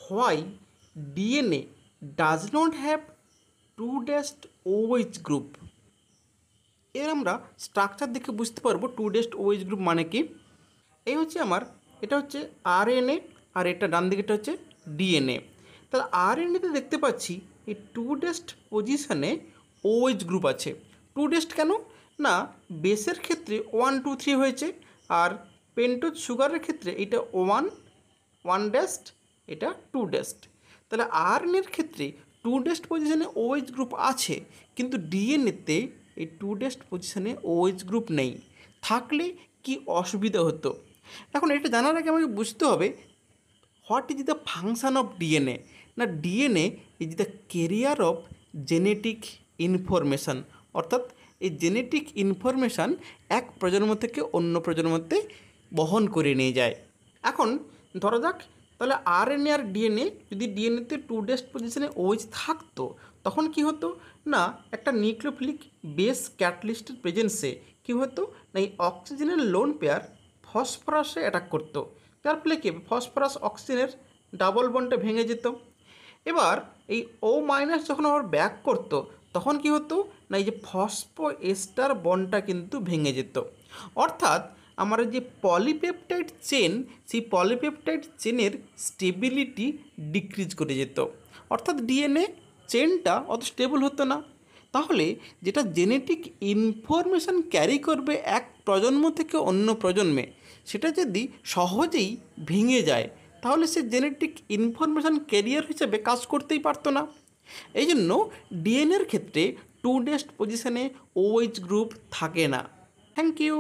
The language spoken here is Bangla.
Why DNA does not have two dashed OH group. এর আমরা স্ট্রাকচার দেখে বুঝতে পারবো টু ড্যাশড ওএইচ গ্রুপ মানে কি। এই হচ্ছে আমার, এটা হচ্ছে আরএনএ আর এটা ডান দিকেটা হচ্ছে ডিএনএ। তাহলে আরএনএতে দেখতে পাচ্ছি এই টু ড্যাশড পজিশনে ওএইচ গ্রুপ আছে। টু ড্যাশড কেন না, বেসের ক্ষেত্রে 1 2 3 হয়েছে, আর পেন্টোজ সুগারের ক্ষেত্রে এটা ওয়ান ড্যাশড, এটা টু ড্যাশড। তাহলে আরএনএর ক্ষেত্রে টু ড্যাশড পজিশনে ওএইচ গ্রুপ আছে, কিন্তু ডিএনএতে এই টু ড্যাশড পজিশনে OH গ্রুপ নেই। থাকলে কি অসুবিধা হতো? এখন এটা জানার আগে আমাকে বুঝতে হবে what is the function of DNA. না, DNA is the carrier of genetic information, অর্থাৎ এই জেনেটিক ইনফরমেশান এক প্রজন্ম থেকে অন্য প্রজন্মতে বহন করে নিয়ে যায়। এখন ধরা যাক তাহলে আরএনএ আর ডিএনএ, যদি ডিএনএতে টু ড্যাশড পজিশনে OH থাকতো তখন কি হতো না, একটা নিউক্লিওফিলিক বেস ক্যাটালিস্টের প্রেজেন্সে কি হতো না, এই অক্সিজেনের লোন পেয়ার ফসফরাসে অ্যাটাক করতো, যার ফলে কি ফসফরাস অক্সিজেনের ডাবল বন্ডটা ভেঙে যেত। এবার এই O- যখন আবার ব্যাক করতো তখন কি হতো না, এই যে ফসফো এস্টার বন্ডটা কিন্তু ভেঙে যেত। অর্থাৎ আমার যে পলিপেপটাইড চেন, সেই পলিপেপটাইড চেনের স্টেবিলিটি ডিক্রিজ করে যেত, অর্থাৎ ডিএনএ চেনটা অত স্টেবল হতো না। তাহলে যেটা জেনেটিক ইনফরমেশান ক্যারি করবে এক প্রজন্ম থেকে অন্য প্রজন্মে, সেটা যদি সহজেই ভেঙে যায় তাহলে সে জেনেটিক ইনফরমেশান ক্যারিয়ার হিসেবে কাজ করতেই পারতো না। এই জন্য ডিএনএর ক্ষেত্রে টু ড্যাশড পজিশনে OH গ্রুপ থাকে না। Thank you.